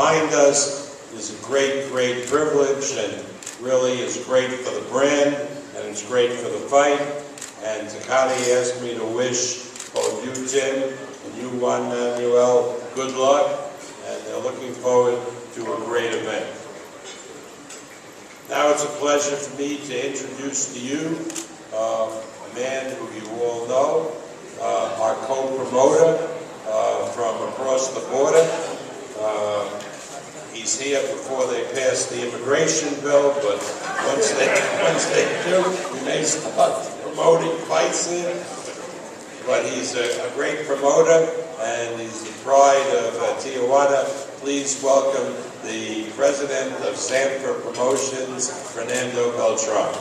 behind us is a great, great privilege, and really is great for the brand, and it's great for the fight. And Takati asked me to wish both you, Tim, and you, Juan Manuel, good luck, and they're looking forward to a great event. Now it's a pleasure for me to introduce to you a man who you all know, our co-promoter from across the border. He's here before they pass the immigration bill, but once they do, we may start promoting fights here. But he's a great promoter, and he's the pride of Tijuana. Please welcome the president of Sanford Promotions, Fernando Beltran.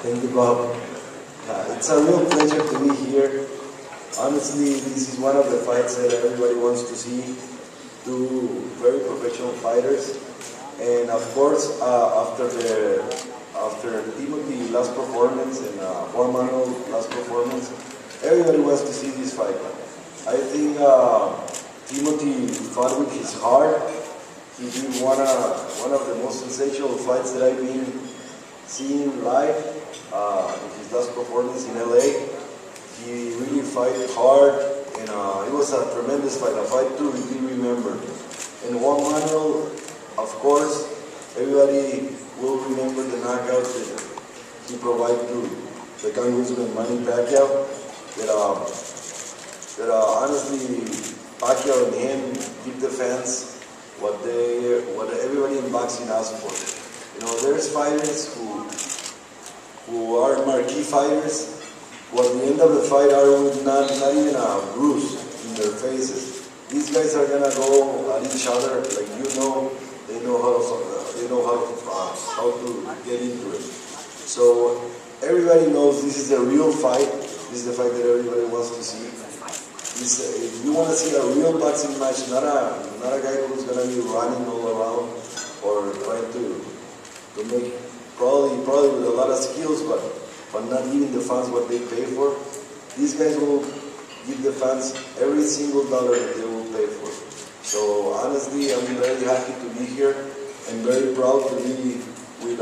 Thank you, Bob. It's a real pleasure to be here. Honestly, this is one of the fights that everybody wants to see. Two very professional fighters, and of course, after Timothy's last performance and Juan Manuel's last performance, everybody wants to see this fight. I think Timothy fought with his heart. He did one of the most sensational fights that I've been seeing live. His last performance in LA. He really fought hard, and it was a tremendous fight, a fight to really remember. And Juan Manuel, of course, everybody will remember the knockout that he provided to the Congressman Manny Pacquiao. That honestly, Pacquiao and him give the fans what everybody in boxing asks for. You know, there's fighters who are marquee fighters, who at the end of the fight are with not even a bruise in their faces. These guys are gonna go at each other, like they know how to get into it. So everybody knows this is a real fight. This is the fight that everybody wants to see. If you want to see a real boxing match, not a guy who's gonna be running all around or trying to make probably with a lot of skills, but not giving the fans what they pay for. These guys will give the fans every single dollar that they will pay for. So honestly, I'm very happy to be here. I'm very proud to be with,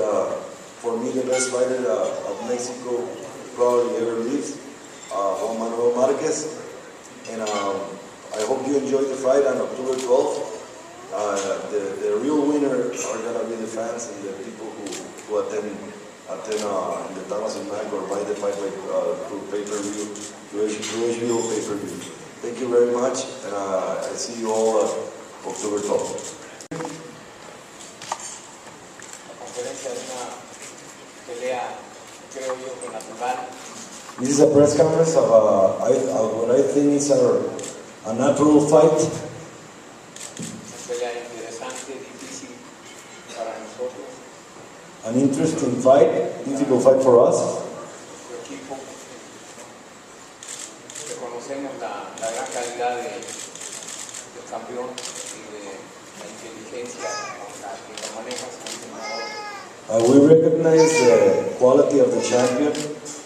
for me, the best fighter of Mexico probably ever lived, Juan Manuel Marquez. And I hope you enjoyed the fight on October 12th. The real winner are going to be the fans and the people who attend in the Thomas and Mac or buy the fight through pay-per-view, through HBO pay-per-view. Thank you very much, and I see you all October 12th. This is a press conference of what I think is a natural fight. An interesting fight, difficult fight for us. We recognize the quality of the champion,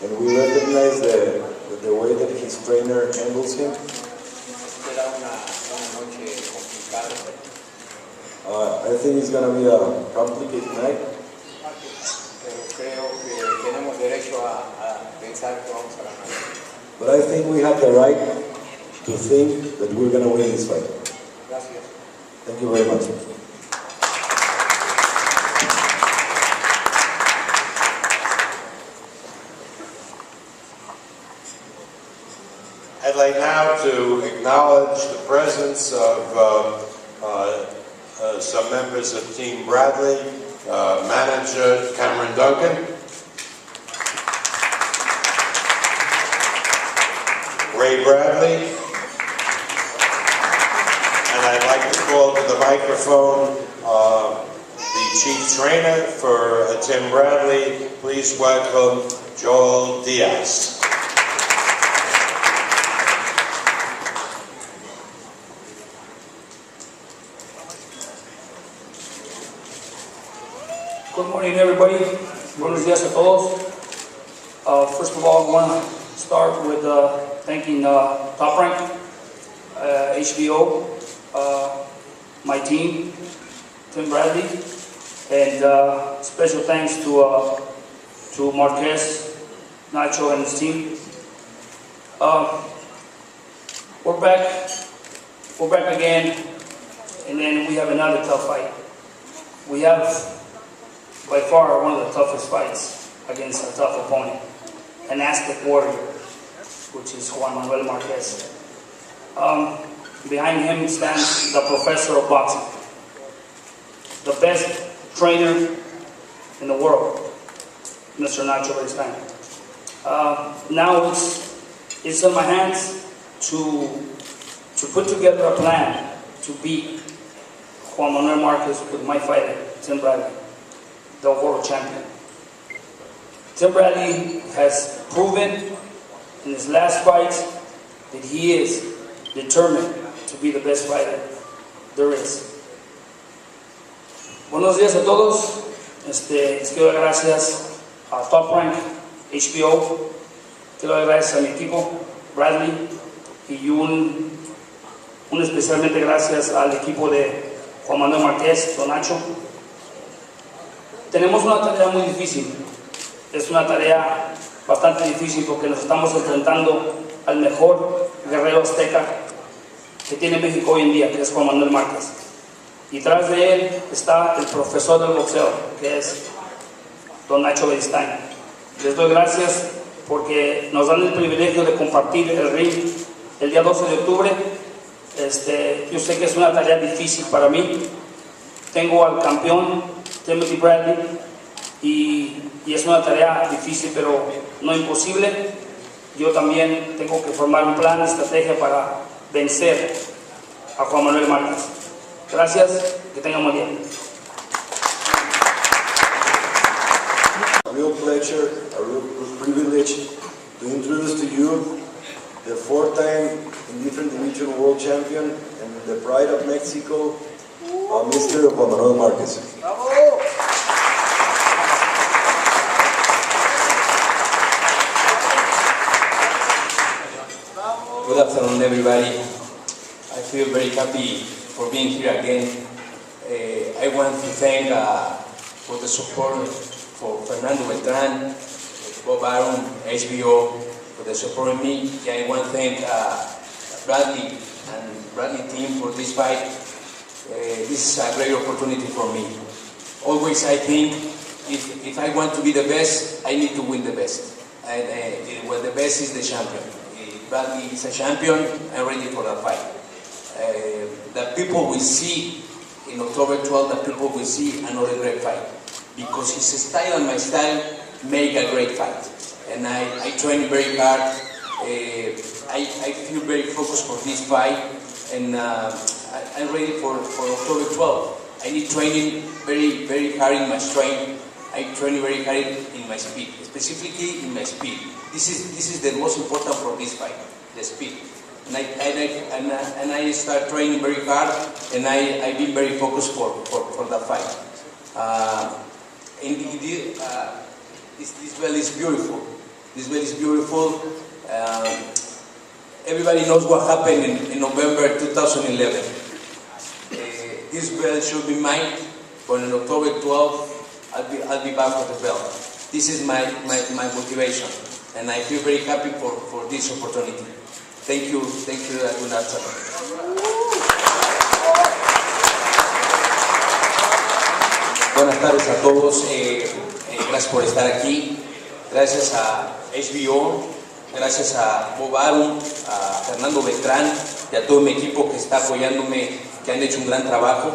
and we recognize the way that his trainer handles him. I think it's going to be a complicated night. But I think we have the right to think that we're going to win this fight. Thank you very much. I'd like now to acknowledge the presence of some members of Team Bradley, manager Cameron Duncan, Ray Bradley, and I'd like to call to the microphone the chief trainer for Tim Bradley. Please welcome Joel Diaz. Good morning, everybody. Buenos días a todos. First of all, I want to start with thanking Top Rank HBO, my team, Tim Bradley, and special thanks to Marquez, Nacho, and his team. We're back again, and then we have another tough fight. We have by far one of the toughest fights against a tough opponent, an Aztec warrior, which is Juan Manuel Marquez. Behind him stands the professor of boxing, the best trainer in the world, Mr. Nacho Beristain. Now it's in my hands to put together a plan to beat Juan Manuel Marquez with my fighter, Tim Bradley, the world champion. Tim Bradley has proven in his last fights that he is determined to be the best fighter there is. Buenos días a todos. Les quiero dar gracias a Top Rank, HBO. Quiero dar gracias a mi equipo, Bradley, y un especialmente gracias al equipo de Juan Manuel Marquez, Don Nacho. Tenemos una tarea muy difícil. Es una tarea bastante difícil porque nos estamos enfrentando al mejor guerrero azteca que tiene México hoy en día, que es Juan Manuel Márquez. Y tras de él está el profesor del boxeo, que es Don Nacho Beristain. Les doy gracias porque nos dan el privilegio de compartir el ring el día 12 de octubre. Yo sé que es una tarea difícil para mí. Tengo al campeón Timothy Bradley y es una tarea difícil, pero no imposible. Yo también tengo que formar un plan, estrategia para vencer a Juan Manuel Márquez. Gracias, que tengan buen día. A real pleasure, a real privilege to introduce to you the four-time indifferent division world champion and the pride of Mexico, Mr. Juan Manuel Marquez. Good afternoon, everybody. I feel very happy for being here again. I want to thank for the support for Fernando Beltran, Bob Aaron, HBO, for the support of me. I want to thank Bradley and Bradley team for this fight. This is a great opportunity for me. Always I think if I want to be the best, I need to win the best. And well, the best is the champion. Bradley is a champion. I'm ready for that fight. The people will see in October 12th, the people will see another great fight. Because his style and my style make a great fight. And I train very hard. I feel very focused for this fight. And I'm ready for October 12th. I need training very, very hard in my strength. I train very hard in my speed, specifically in my speed. This is the most important for this fight, the speed. And I start training very hard, and I've been very focused for that fight. This belt is beautiful. This belt is beautiful. Everybody knows what happened in November 2011. This belt should be mine, but on October 12th, I'll be back with the belt. This is my motivation, and I feel very happy for this opportunity. Thank you, Nacho. Buenas tardes a todos, gracias por estar aquí, gracias a HBO, gracias a Bob Aaron, a Fernando Beltrán y a todo mi equipo que está apoyándome, que han hecho un gran trabajo,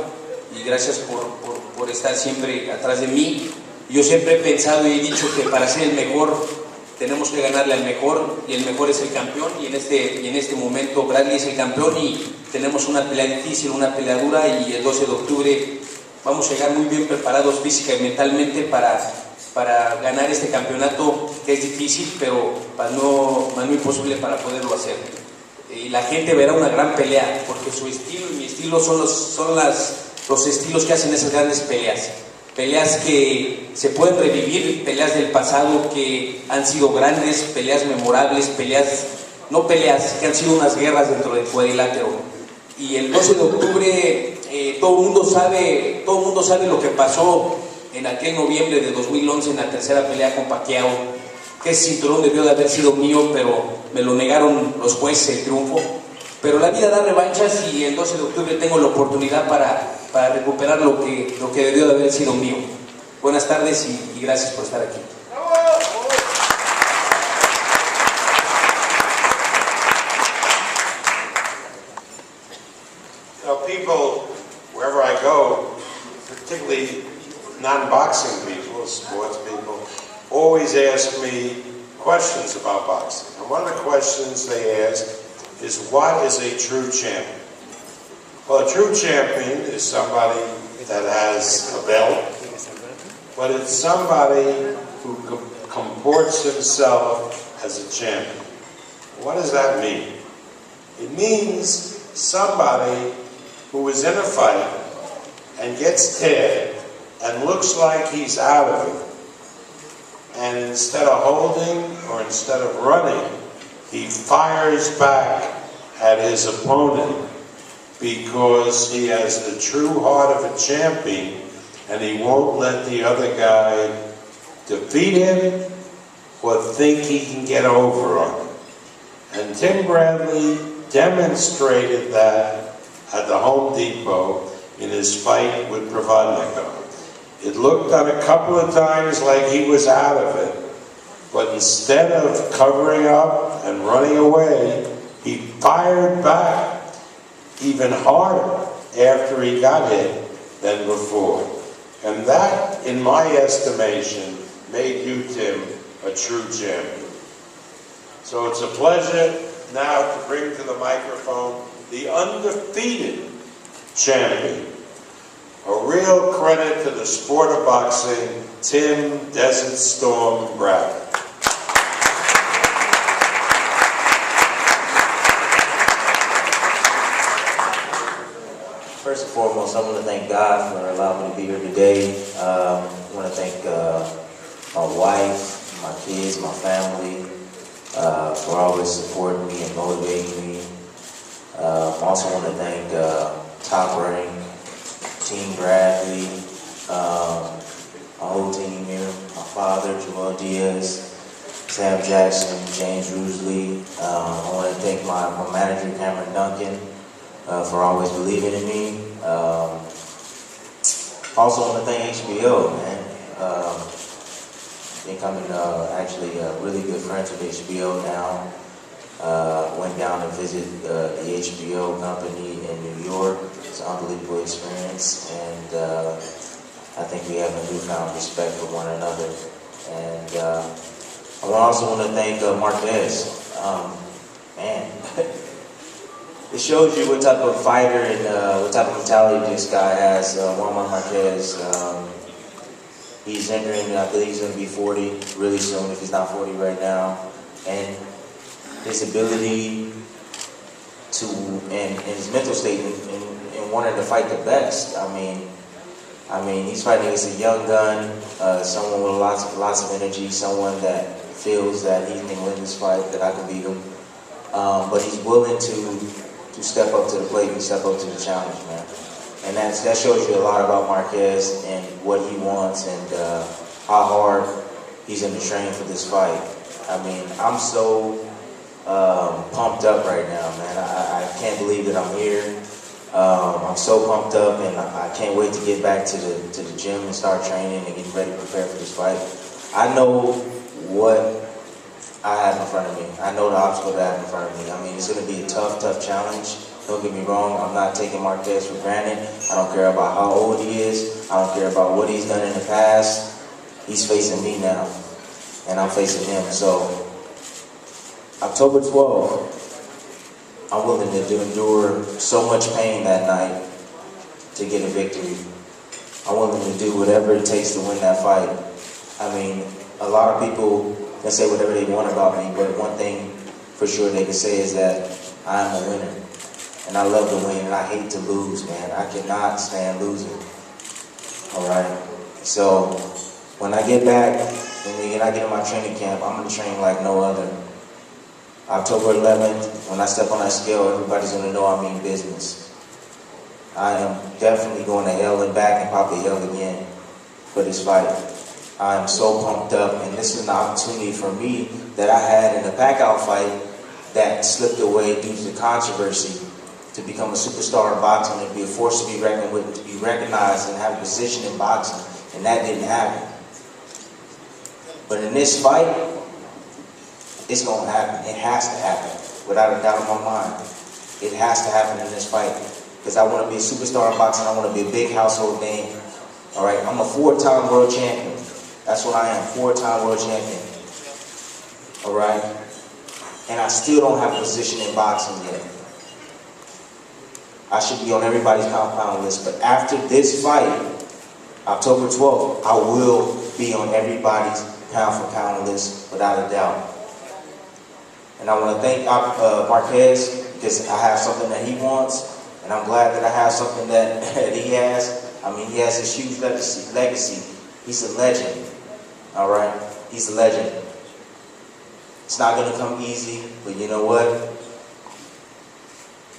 y gracias por estar siempre atrás de mí. Yo siempre he pensado y he dicho que para ser el mejor tenemos que ganarle al mejor, y el mejor es el campeón, y en este momento Bradley es el campeón, y tenemos una pelea difícil, una pelea dura, y el 12 de octubre vamos a llegar muy bien preparados física y mentalmente para ganar este campeonato, que es difícil, pero no imposible para poderlo hacer. Y la gente verá una gran pelea, porque su estilo y mi estilo son los estilos que hacen esas grandes peleas. Peleas que se pueden revivir, peleas del pasado que han sido grandes, peleas memorables, peleas que han sido unas guerras dentro del cuadrilátero. Y el 12 de octubre todo el mundo sabe lo que pasó en aquel noviembre de 2011 en la tercera pelea con Pacquiao, que ese cinturón debió de haber sido mío, pero me lo negaron los jueces el triunfo. Pero la vida da revanchas y el 12 de octubre tengo la oportunidad para recuperar lo que debió de haber sido mío. Buenas tardes y gracias por estar aquí. People, wherever I go, particularly non-boxing people, sports people, always ask me questions about boxing. And one of the questions they ask is, what is a true champion? Well, a true champion is somebody that has a belt, but it's somebody who comports himself as a champion. What does that mean? It means somebody who is in a fight and gets tagged and looks like he's out of it, and instead of holding or instead of running, he fires back at his opponent because he has the true heart of a champion and he won't let the other guy defeat him or think he can get over on him. And Tim Bradley demonstrated that at the Home Depot in his fight with Provodnikov. It looked on a couple of times like he was out of it, but instead of covering up and running away, he fired back even harder after he got hit than before. And that, in my estimation, made you, Tim, a true champion. So it's a pleasure now to bring to the microphone the undefeated champion. A real credit to the sport of boxing, Tim Desert Storm Bradley. First and foremost, I want to thank God for allowing me to be here today. I want to thank my wife, my kids, my family, for always supporting me and motivating me. I also want to thank Top Rank, Team Bradley, my whole team here, my father, Joel Diaz, Sam Jackson, James Rusley. I want to thank my manager, Cameron Duncan, for always believing in me. Also want to thank HBO, man. I think I'm actually really good friends with HBO now. Went down to visit the HBO company in New York. It's an unbelievable experience, and I think we have a newfound respect for one another. And I also want to thank Marquez. Man, it shows you what type of fighter and what type of mentality this guy has. Juan Marquez. He's entering, I believe he's going to be 40 really soon, if he's not 40 right now. And his ability to, and his mental state in wanting to fight the best. I mean, he's fighting against a young gun, someone with lots of energy, someone that feels that he can win this fight, that I can beat him. But he's willing to step up to the plate and step up to the challenge, man. And that shows you a lot about Marquez and what he wants and how hard he's going to train for this fight. I mean, I'm so pumped up right now, man. I can't believe that I'm here. I'm so pumped up, and I can't wait to get back to the gym and start training and get ready to prepare for this fight. I know what I have in front of me. I know the obstacle that I have in front of me. I mean, it's going to be a tough challenge. Don't get me wrong, I'm not taking Marquez for granted. I don't care about how old he is. I don't care about what he's done in the past. He's facing me now, and I'm facing him. So, October 12th, I'm willing to endure so much pain that night to get a victory. I'm willing to do whatever it takes to win that fight. I mean, a lot of people can say whatever they want about me, but one thing for sure they can say is that I am a winner. And I love to win, and I hate to lose, man. I cannot stand losing. All right? So, when I get back, and when I get in my training camp, I'm going to train like no other. October 11th, when I step on that scale, everybody's going to know I mean business. I am definitely going to hell and back and probably hell again for this fight. I am so pumped up, and this is an opportunity for me that I had in the Pacquiao fight that slipped away due to controversy, to become a superstar in boxing and be a force to be reckoned with, to be recognized and have a position in boxing, and that didn't happen. But in this fight, it's going to happen. It has to happen, without a doubt in my mind. It has to happen in this fight, because I want to be a superstar in boxing. I want to be a big household name. All right, I'm a 4-time world champion. That's what I am, 4-time world champion. All right, and I still don't have a position in boxing yet. I should be on everybody's compound list, but after this fight, October 12th, I will be on everybody's pound-for-pound list, without a doubt. And I want to thank Marquez, because I have something that he wants, and I'm glad that I have something that he has. I mean, he has this huge legacy. He's a legend, all right? He's a legend. It's not going to come easy, but you know what?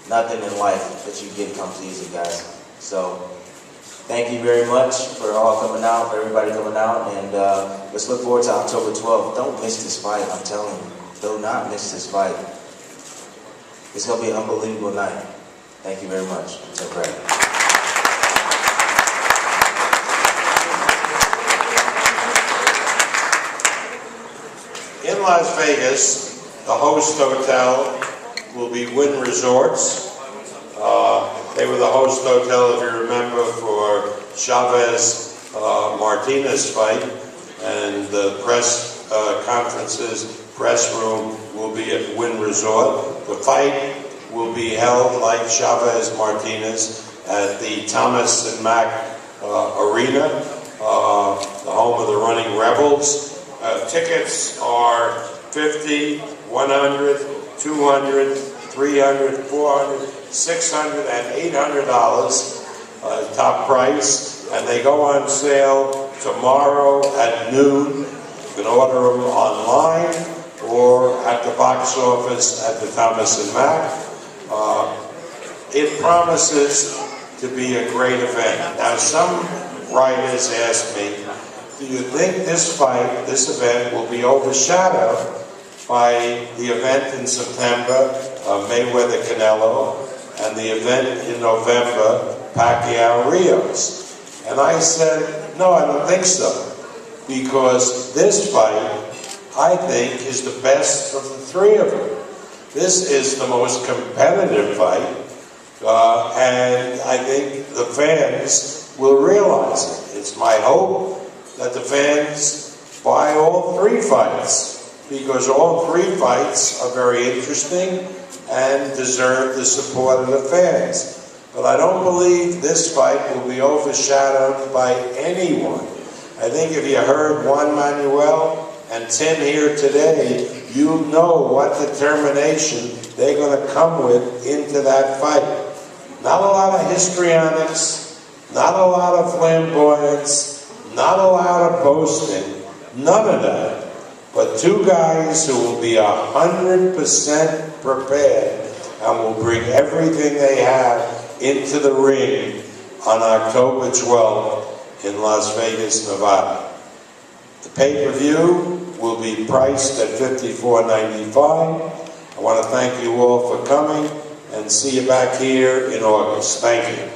Nothing in life that you get comes easy, guys. So, thank you very much for all coming out, for everybody coming out, and let's look forward to October 12th. Don't miss this fight, I'm telling you. Do not miss this fight. It's going to be an unbelievable night. Thank you very much. Take care. In Las Vegas, the host hotel will be Wynn Resorts. They were the host hotel, if you remember, for Chavez Martinez fight, and the press conferences, press room will be at Wynn Resort. The fight will be held like Chavez Martinez at the Thomas and Mack Arena, the home of the Running Rebels. Tickets are $50, $100, $200, $300, $400, $600, and $800 top price, and they go on sale tomorrow at noon. You can order them online or at the box office at the Thomas and Mack. It promises to be a great event. Now, some writers ask me, do you think this fight, this event, will be overshadowed by the event in September, Mayweather-Canelo, and the event in November, Pacquiao-Rios? And I said, no, I don't think so. Because this fight, I think, is the best of the three of them. This is the most competitive fight, and I think the fans will realize it. It's my hope that the fans buy all three fights, because all three fights are very interesting and deserve the support of the fans. But I don't believe this fight will be overshadowed by anyone. I think if you heard Juan Manuel and Tim here today, you know what determination they're going to come with into that fight. Not a lot of histrionics, not a lot of flamboyance, not a lot of boasting, none of that. But two guys who will be 100% prepared and will bring everything they have into the ring on October 12th in Las Vegas, Nevada. The pay-per-view will be priced at $54.95. I want to thank you all for coming, and see you back here in August. Thank you.